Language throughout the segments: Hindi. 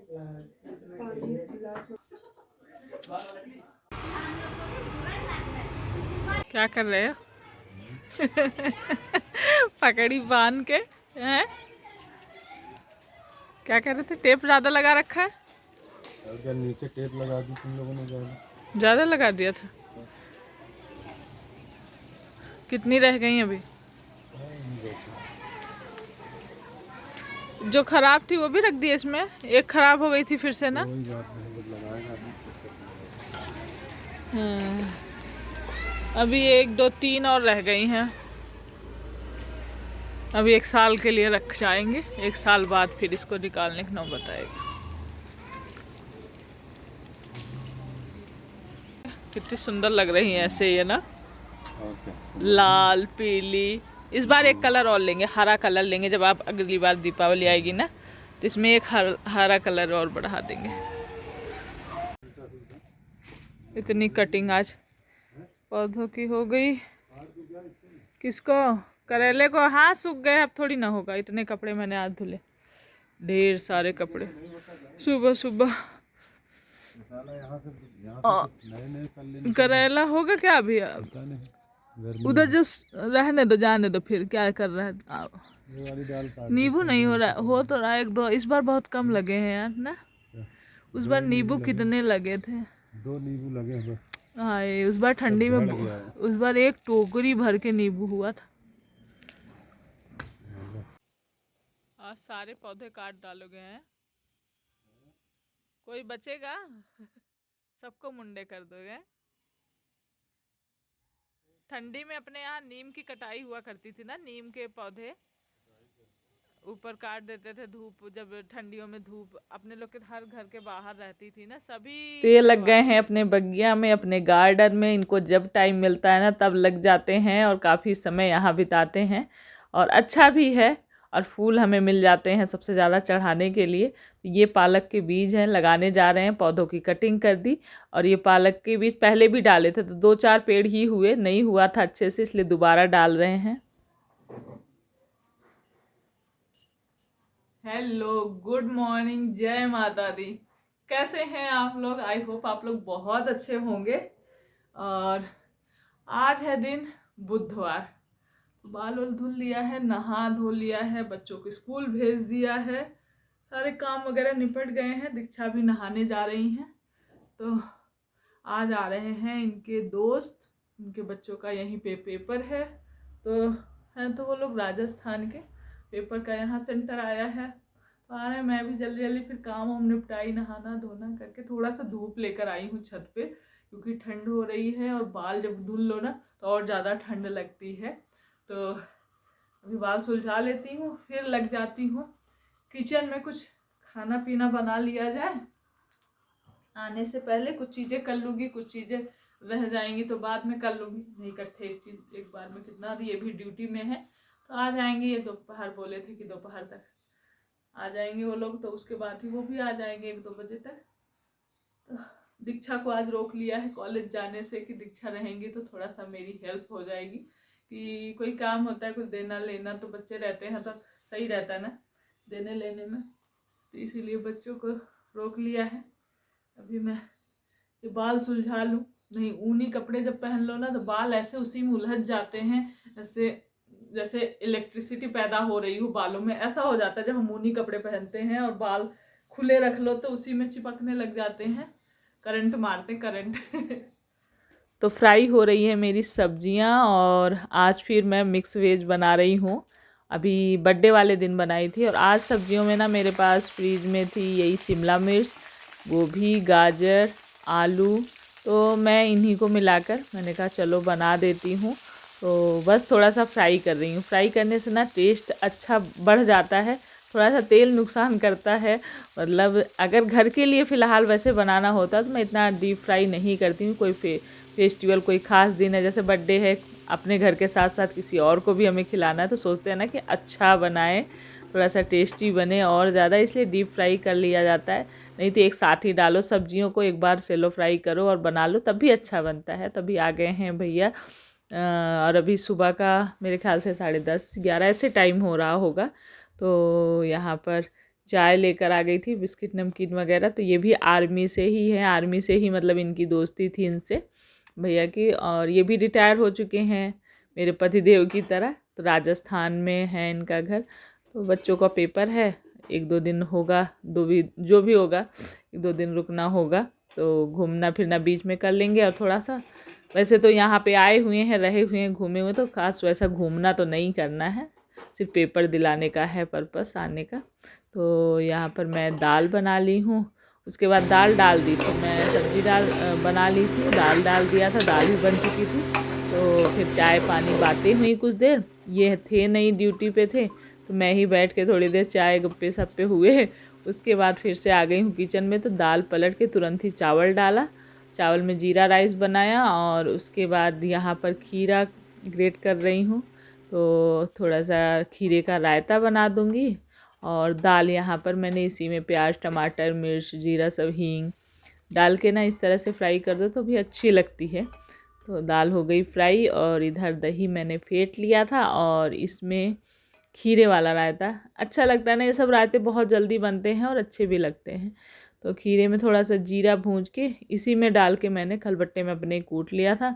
क्या कर रहे हो? पकड़ी बांध के हैं? क्या कर रहे थे? टेप ज़्यादा लगा रखा है? अगर नीचे टेप लगा दी तुम लोगों ने ज़्यादा लगा दिया था। कितनी रह गई अभी? जो खराब थी वो भी रख दी इसमें। एक खराब हो गई थी फिर से ना। कोई बात नहीं, जब लगाएगा अभी अभी 1 2 3 और रह गई हैं। अभी 1 साल के लिए रख जाएंगे। 1 साल बाद फिर इसको निकालने का नौबत आएगा। कितनी सुंदर लग रही है ऐसे ये ना, लाल पीली। इस बार एक कलर और लेंगे, हरा कलर लेंगे। जब आप अगली बार दीपावली आएगी ना तो इसमें एक हरा कलर और बढ़ा देंगे। इतनी कटिंग आज पौधों की हो गई। किसको? करेले को। हाँ सूख गए, अब थोड़ी ना होगा। इतने कपड़े मैंने आज धुले, ढेर सारे कपड़े सुबह सुबह। करेला होगा क्या अभी? उधर जो रहने दो, जाने दो। फिर क्या कर रहा है? नींबू नहीं हो रहा, हो तो रहा 1 2। इस बार बहुत कम लगे हैं यार ना। उस बार नींबू कितने लगे थे? 2 नींबू लगे बस। हाँ, उस बार ठंडी में उस बार 1 टोकरी भर के नींबू हुआ था। आज सारे पौधे काट डालोगे हैं? कोई बचेगा? सबको मुंडे कर दोगे? ठंडी में अपने यहाँ नीम की कटाई हुआ करती थी ना। नीम के पौधे ऊपर काट देते थे। धूप जब ठंडियों में धूप अपने लोग के हर घर के बाहर रहती थी ना सभी। तो ये लग गए हैं अपने बगिया में, अपने गार्डन में। इनको जब टाइम मिलता है ना तब लग जाते हैं और काफ़ी समय यहाँ बिताते हैं। और अच्छा भी है, और फूल हमें मिल जाते हैं सबसे ज़्यादा चढ़ाने के लिए। ये पालक के बीज हैं, लगाने जा रहे हैं। पौधों की कटिंग कर दी। और ये पालक के बीज पहले भी डाले थे तो 2 4 पेड़ ही हुए, नहीं हुआ था अच्छे से, इसलिए दोबारा डाल रहे हैं। हेलो, गुड मॉर्निंग, जय माता दी। कैसे हैं आप लोग? आई होप आप लोग बहुत अच्छे होंगे। और आज है दिन बुधवार। बाल वाल धुल लिया है, नहा धो लिया है, बच्चों को स्कूल भेज दिया है, सारे काम वगैरह निपट गए हैं। दीक्षा भी नहाने जा रही हैं। तो आज आ रहे हैं इनके दोस्त, उनके बच्चों का यहीं पे पेपर है। तो हैं तो वो लोग राजस्थान के, पेपर का यहाँ सेंटर आया है। तो आ रहे हैं। मैं भी जल्दी जल्दी फिर काम वाम निपटाई, नहाना धोना करके थोड़ा सा धूप लेकर आई हूँ छत पे, क्योंकि ठंड हो रही है। और बाल जब धुल लो ना तो और ज़्यादा ठंड लगती है। तो अभी बाल सुलझा लेती हूँ, फिर लग जाती हूँ किचन में। कुछ खाना पीना बना लिया जाए, आने से पहले कुछ चीज़ें कर लूँगी, कुछ चीज़ें रह जाएंगी तो बाद में कर लूँगी। नहीं इकट्ठे एक चीज़ एक बार में कितना, ये भी ड्यूटी में है। तो आ जाएंगे ये दोपहर, बोले थे कि दोपहर तक आ जाएंगे वो लोग। तो उसके बाद ही वो भी आ जाएंगे 1 2 बजे तक। तो दीक्षा को आज रोक लिया है कॉलेज जाने से कि दीक्षा रहेंगी तो थोड़ा सा मेरी हेल्प हो जाएगी। कि कोई काम होता है, कुछ देना लेना, तो बच्चे रहते हैं तो सही रहता है ना देने लेने में। तो इसीलिए बच्चों को रोक लिया है। अभी मैं ये बाल सुलझा लूँ। नहीं, ऊनी कपड़े जब पहन लो ना तो बाल ऐसे उसी में उलझ जाते हैं, ऐसे जैसे इलेक्ट्रिसिटी पैदा हो रही हो बालों में, ऐसा हो जाता है जब हम ऊनी कपड़े पहनते हैं। और बाल खुले रख लो तो उसी में चिपकने लग जाते हैं, करंट मारते करंट। तो फ्राई हो रही है मेरी सब्जियां। और आज फिर मैं मिक्स वेज बना रही हूँ। अभी बर्थडे वाले दिन बनाई थी। और आज सब्जियों में ना मेरे पास फ्रीज में थी यही शिमला मिर्च, गोभी, गाजर, आलू। तो मैं इन्हीं को मिलाकर मैंने कहा चलो बना देती हूँ। तो बस थोड़ा सा फ्राई कर रही हूँ। फ्राई करने से ना टेस्ट अच्छा बढ़ जाता है। थोड़ा सा तेल नुकसान करता है, मतलब अगर घर के लिए फ़िलहाल वैसे बनाना होता तो मैं इतना डीप फ्राई नहीं करती हूँ। कोई फेस्टिवल, कोई ख़ास दिन है, जैसे बर्थडे है, अपने घर के साथ साथ किसी और को भी हमें खिलाना है, तो सोचते हैं ना कि अच्छा बनाए, थोड़ा सा टेस्टी बने और ज़्यादा, इसलिए डीप फ्राई कर लिया जाता है। नहीं तो एक साथ ही डालो सब्जियों को, एक बार सेलो फ्राई करो और बना लो, तब भी अच्छा बनता है। तभी आ गए हैं भैया। और अभी सुबह का मेरे ख्याल से 10:30 11 ऐसे टाइम हो रहा होगा। तो यहाँ पर चाय लेकर आ गई थी, बिस्किट नमकीन वगैरह। तो ये भी आर्मी से ही है, आर्मी से ही मतलब इनकी दोस्ती थी इनसे, भैया की। और ये भी रिटायर हो चुके हैं मेरे पतिदेव की तरह। तो राजस्थान में है इनका घर। तो बच्चों का पेपर है, 1-2 दिन होगा, जो भी होगा 1-2 दिन रुकना होगा। तो घूमना फिरना बीच में कर लेंगे। और थोड़ा सा वैसे तो यहाँ पे आए हुए हैं, रहे हुए हैं, घूमे हुए, तो खास वैसा घूमना तो नहीं करना है, सिर्फ पेपर दिलाने का है पर्पस आने का। तो यहाँ पर मैं दाल बना ली हूँ। उसके बाद दाल डाल दी थी मैं, सब्जी बना ली थी, दाल डाल दिया था, दाल भी बन चुकी थी। तो फिर चाय पानी बातें हुई कुछ देर। ये थे नहीं, ड्यूटी पे थे, तो मैं ही बैठ के थोड़ी देर चाय गप्पे सप्पे हुए। उसके बाद फिर से आ गई हूँ किचन में। तो दाल पलट के तुरंत ही चावल डाला, चावल में जीरा राइस बनाया। और उसके बाद यहाँ पर खीरा ग्रेट कर रही हूँ, तो थोड़ा सा खीरे का रायता बना दूँगी। और दाल यहाँ पर मैंने इसी में प्याज टमाटर मिर्च जीरा सब हींग डाल के ना इस तरह से फ्राई कर दो तो भी अच्छी लगती है। तो दाल हो गई फ्राई। और इधर दही मैंने फेंट लिया था, और इसमें खीरे वाला रायता अच्छा लगता है ना। ये सब रायते बहुत जल्दी बनते हैं और अच्छे भी लगते हैं। तो खीरे में थोड़ा सा जीरा भूंज के इसी में डाल के मैंने खलबट्टे में अपने कूट लिया था।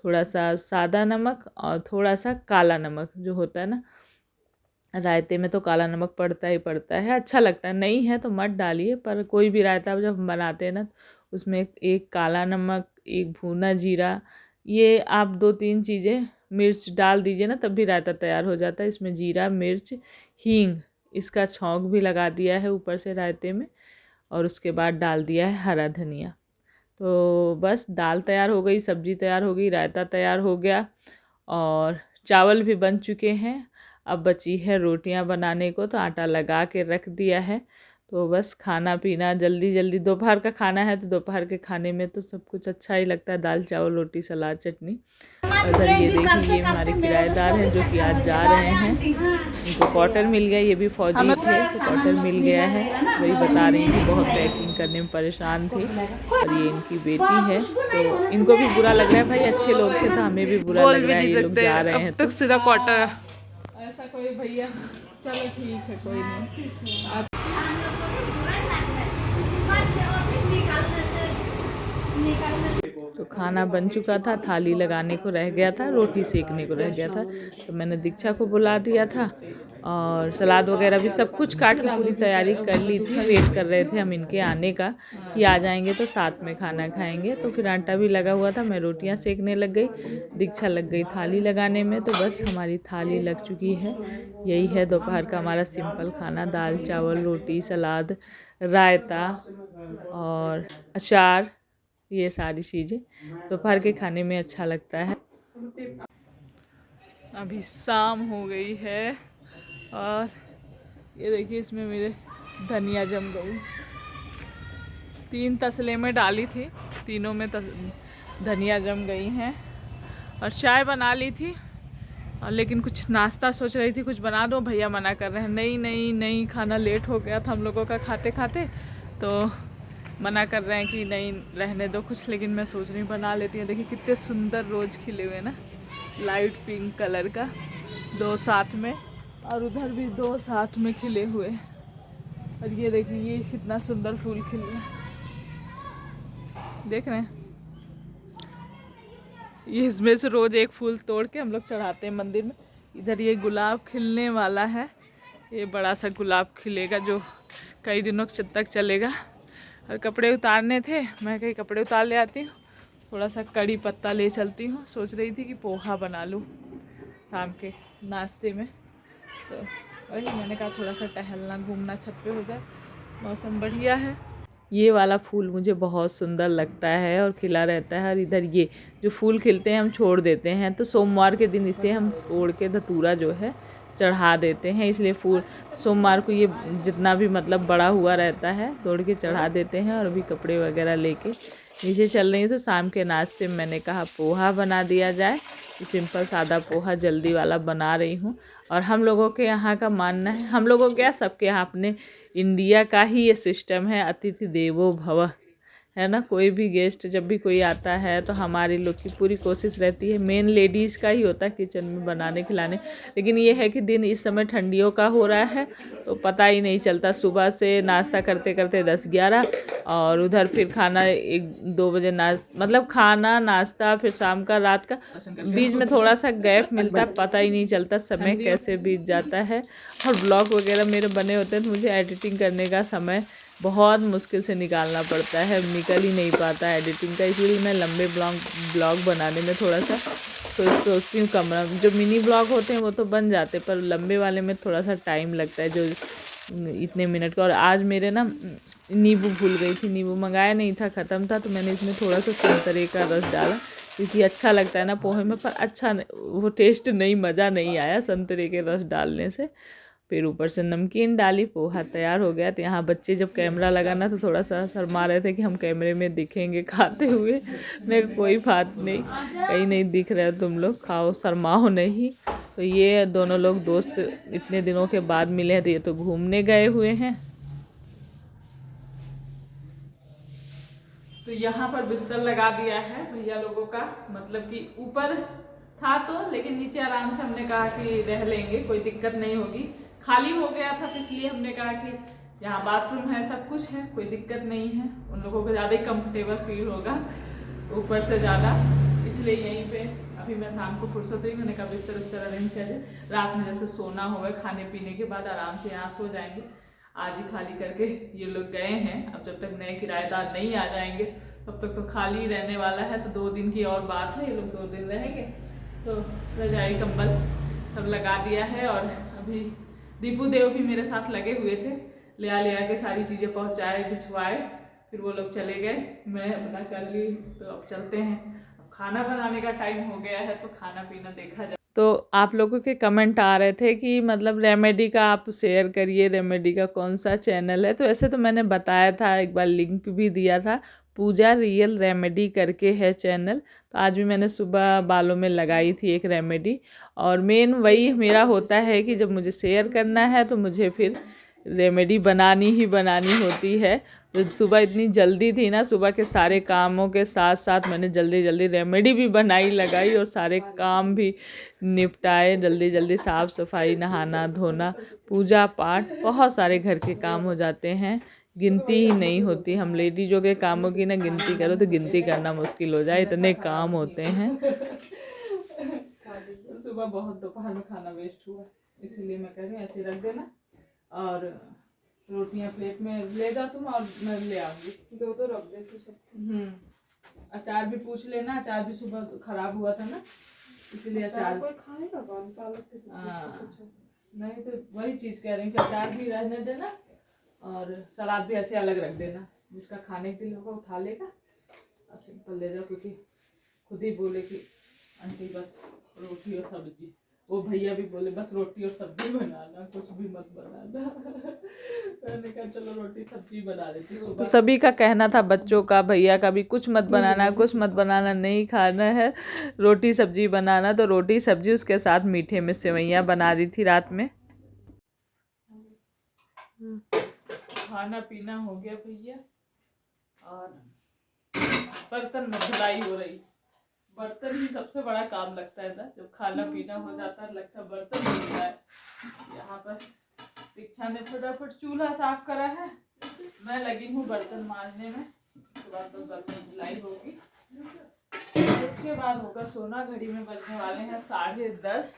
थोड़ा सा सादा नमक और थोड़ा सा काला नमक जो होता है ना, रायते में तो काला नमक पड़ता ही पड़ता है, अच्छा लगता है। नहीं है तो मत डालिए, पर कोई भी रायता जब हम बनाते हैं ना, उसमें एक काला नमक, एक भुना जीरा, ये आप 2-3 चीज़ें मिर्च डाल दीजिए ना, तब भी रायता तैयार हो जाता है। इसमें जीरा मिर्च हींग इसका छौंक भी लगा दिया है ऊपर से रायते में। और उसके बाद डाल दिया है हरा धनिया। तो बस दाल तैयार हो गई, सब्जी तैयार हो गई, रायता तैयार हो गया, और चावल भी बन चुके हैं। अब बची है रोटियां बनाने को, तो आटा लगा के रख दिया है। तो बस खाना पीना जल्दी जल्दी, दोपहर का खाना है तो दोपहर के खाने में तो सब कुछ अच्छा ही लगता है, दाल चावल रोटी सलाद चटनी। उधर ये देखिए, ये हमारे किराएदार हैं जो कि आज जा रहे हैं। इनको क्वार्टर मिल गया, ये भी फौजी थे तो क्वार्टर मिल गया है। वही बता रही हैं कि बहुत पैकिंग करने में परेशान थे। और ये इनकी बेटी है, तो इनको भी बुरा लग रहा है, भाई अच्छे लोग थे तो हमें भी बुरा लग रहा है, ये लोग जा रहे हैं। तक सीधा क्वार्टर ऐसा कोई भैया, चलो ठीक है कोई नहीं। तो खाना बन चुका था, थाली लगाने को रह गया था, रोटी सेकने को रह गया था। तो मैंने दीक्षा को बुला दिया था, और सलाद वगैरह भी सब कुछ काट के पूरी तैयारी कर ली थी। वेट कर रहे थे हम इनके आने का, ये आ जाएंगे तो साथ में खाना खाएंगे। तो फिर आटा भी लगा हुआ था, मैं रोटियां सेकने लग गई, दीक्षा लग गई थाली लगाने में। तो बस हमारी थाली लग चुकी है। यही है दोपहर का हमारा सिंपल खाना, दाल चावल रोटी सलाद रायता और अचार, ये सारी चीज़ें दोपहर के खाने में अच्छा लगता है। अभी शाम हो गई है, और ये देखिए इसमें मेरे धनिया जम गई। 3 तसले में डाली थी, तीनों में धनिया जम गई हैं। और चाय बना ली थी, और लेकिन कुछ नाश्ता सोच रही थी कुछ बना दो, भैया मना कर रहे हैं, नहीं नहीं नहीं, खाना लेट हो गया था हम लोगों का खाते खाते, तो मना कर रहे हैं कि नहीं रहने दो कुछ। लेकिन मैं सोच रही हूँ बना लेती हूँ। देखिए कितने सुंदर रोज खिले हुए ना, लाइट पिंक कलर का 2 साथ में, और उधर भी 2 साथ में खिले हुए। और ये देखिए ये कितना सुंदर फूल खिल रहा है, देख रहे हैं। ये इसमें से रोज एक फूल तोड़ के हम लोग चढ़ाते हैं मंदिर में। इधर ये गुलाब खिलने वाला है, ये बड़ा सा गुलाब खिलेगा जो कई दिनों तक चलेगा। और कपड़े उतारने थे, मैं कहीं कपड़े उतार ले आती हूँ, थोड़ा सा कड़ी पत्ता ले चलती हूँ। सोच रही थी कि पोहा बना लूँ शाम के नाश्ते में, तो वही मैंने कहा थोड़ा सा टहलना घूमना छत पे हो जाए, मौसम बढ़िया है। ये वाला फूल मुझे बहुत सुंदर लगता है और खिला रहता है। और इधर ये जो फूल खिलते हैं हम छोड़ देते हैं, तो सोमवार के दिन इसे हम तोड़ के धतूरा जो है चढ़ा देते हैं। इसलिए फूल सोमवार को ये जितना भी मतलब बड़ा हुआ रहता है तोड़ के चढ़ा देते हैं। और अभी कपड़े वगैरह लेके नीचे चल रही हूँ। तो शाम के नाश्ते में मैंने कहा पोहा बना दिया जाए, तो सिंपल सादा पोहा जल्दी वाला बना रही हूँ। और हम लोगों के यहाँ का मानना है, हम लोगों क्या सबके यहाँ अपने इंडिया का ही ये सिस्टम है, अतिथि देवो भव, है ना। कोई भी गेस्ट जब भी कोई आता है तो हमारी लोग की पूरी कोशिश रहती है, मेन लेडीज़ का ही होता है किचन में बनाने खिलाने। लेकिन ये है कि दिन इस समय ठंडियों का हो रहा है तो पता ही नहीं चलता, सुबह से नाश्ता करते करते 10-11 और उधर फिर खाना 1-2 बजे मतलब खाना नाश्ता, फिर शाम का रात का, बीच में थोड़ा सा गैप मिलता है, पता ही नहीं चलता समय कैसे बीत जाता है। और ब्लॉग वगैरह मेरे बने होते हैं तो मुझे एडिटिंग करने का समय बहुत मुश्किल से निकालना पड़ता है, निकल ही नहीं पाता है एडिटिंग का। इसलिए मैं लंबे ब्लॉग बनाने में थोड़ा सा तो सोचती हूँ कमरा, जो मिनी ब्लॉग होते हैं वो तो बन जाते पर लंबे वाले में थोड़ा सा टाइम लगता है, जो इतने मिनट का। और आज मेरे ना नींबू भूल गई थी, नींबू मंगाया नहीं था, ख़त्म था, तो मैंने इसमें थोड़ा सा संतरे का रस डाला क्योंकि अच्छा लगता है ना पोहे में, पर अच्छा वो टेस्ट नहीं, मज़ा नहीं आया संतरे के रस डालने से। फिर ऊपर से नमकीन डाली, पोहा तैयार हो गया। तो यहाँ बच्चे जब कैमरा लगा ना तो थोड़ा सा शर्मा रहे थे कि हम कैमरे में दिखेंगे खाते हुए। नहीं कोई बात नहीं, कहीं नहीं दिख रहे हो तुम लोग, खाओ शर्माओ नहीं। तो ये दोनों लोग दोस्त इतने दिनों के बाद मिले हैं तो ये तो घूमने गए हुए हैं। तो यहाँ पर बिस्तर लगा दिया है भैया लोगों का, मतलब कि ऊपर था तो, लेकिन नीचे आराम से हमने कहा कि रह लेंगे, कोई दिक्कत नहीं होगी। खाली हो गया था तो इसलिए हमने कहा कि यहाँ बाथरूम है, सब कुछ है, कोई दिक्कत नहीं है, उन लोगों को ज़्यादा ही कंफर्टेबल फील होगा ऊपर से ज़्यादा, इसलिए यहीं पे अभी मैं शाम को फुर्सत हुई, मैंने कहा बिस्तर उस्तर अरेंज कर दे, रात में जैसे सोना होगा खाने पीने के बाद आराम से यहाँ सो जाएंगे। आज ही खाली करके ये लोग गए हैं, अब जब तक नए किराएदार नहीं आ जाएंगे तब तक तो खाली ही रहने वाला है। तो 2 दिन की और बात है, ये लोग 2 दिन रहेंगे तो रजाई कंबल सब लगा दिया है। और अभी दीपू देव भी मेरे साथ लगे हुए थे, ले आ के सारी चीज़ें पहुँचाए भिजवाए, फिर वो लोग चले गए, मैं अपना कर ली। तो अब चलते हैं, अब खाना बनाने का टाइम हो गया है तो खाना पीना देखा जाए। तो आप लोगों के कमेंट आ रहे थे कि मतलब रेमेडी का आप शेयर करिए, रेमेडी का कौन सा चैनल है। तो ऐसे तो मैंने बताया था, एक बार लिंक भी दिया था, पूजा रियल रेमेडी करके है चैनल। तो आज भी मैंने सुबह बालों में लगाई थी एक रेमेडी, और मेन वही मेरा होता है कि जब मुझे शेयर करना है तो मुझे फिर रेमेडी बनानी ही बनानी होती है। तो सुबह इतनी जल्दी थी ना, सुबह के सारे कामों के साथ साथ मैंने जल्दी जल्दी रेमेडी भी बनाई लगाई और सारे काम भी निपटाए जल्दी जल्दी, साफ़ सफाई, नहाना धोना, पूजा पाठ, बहुत सारे घर के काम हो जाते हैं, गिनती ही नहीं होती। हम लेडीजों के कामों की ना गिनती करो तो गिनती करना मुश्किल हो जाए, इतने काम होते हैं। सुबह बहुत दोपहर में खाना वेस्ट हुआ, इसीलिए मैं कह रही हूँ ऐसे रख देना और रोटियां प्लेट में ले जा तुम, और मैं ले आऊंगी, दो तो रख देती सब। अचार भी पूछ लेना, अचार भी सुबह खराब हुआ था ना, इसलिए अचार कोई खाएगा पालक के साथ। नहीं तो वही चीज़ कह रही हूँ कि अचार भी रहने देना और सलाद भी ऐसे अलग रख देना, जिसका खाने के लिए होगा उठा लेगा और सिंपल ले जाओ, क्योंकि खुद ही बोले कि आंटी बस रोटी और सब्जी, वो भैया भी बोले बस रोटी और सब्जी बनाना, कुछ भी मत बनाना। मैंने कहा चलो रोटी सब्जी बना देती हूँ। तो सभी का कहना था, बच्चों का, भैया का भी, कुछ मत बनाना, कुछ मत बनाना, नहीं खाना है, रोटी सब्जी बनाना। तो रोटी सब्जी, उसके साथ मीठे में सेवइयाँ बना दी थी रात में। खाना पीना हो गया भैया, और बर्तन में धुलाई हो रही। बर्तन ही सबसे बड़ा काम लगता है ना, जब खाना पीना हो जाता है लगता है बर्तन धुल जाए। यहाँ पर दीक्षा ने फटाफट चूल्हा साफ करा है, मैं लगी हूँ बर्तन मांजने में, उसके बाद तो बर्तन धुलाई होगी, उसके बाद होगा सोना। घड़ी में बजने वाले हैं 10:30।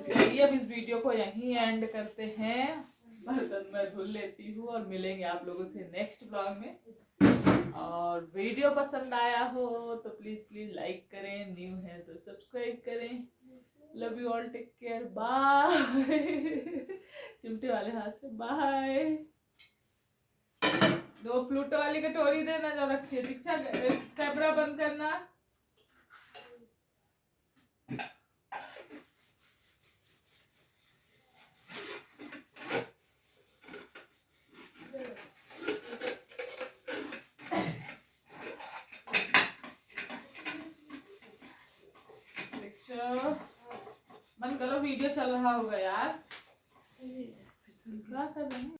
चलिए अब इस वीडियो को यहीं एंड करते हैं, बर्तन मैं धुल लेती हूँ और मिलेंगे आप लोगों से नेक्स्ट ब्लॉग में। और वीडियो पसंद आया हो तो प्लीज़ लाइक करें, न्यू है तो सब्सक्राइब करें। Love you all, take care, bye. चिमटे वाले हाथ से बाय। 2 प्लूटो वाली कटोरी देना जो रखी है, दीक्षा कैमरा बंद करना। बंद करो, वीडियो चल रहा होगा यार, क्या कर रहे हैं।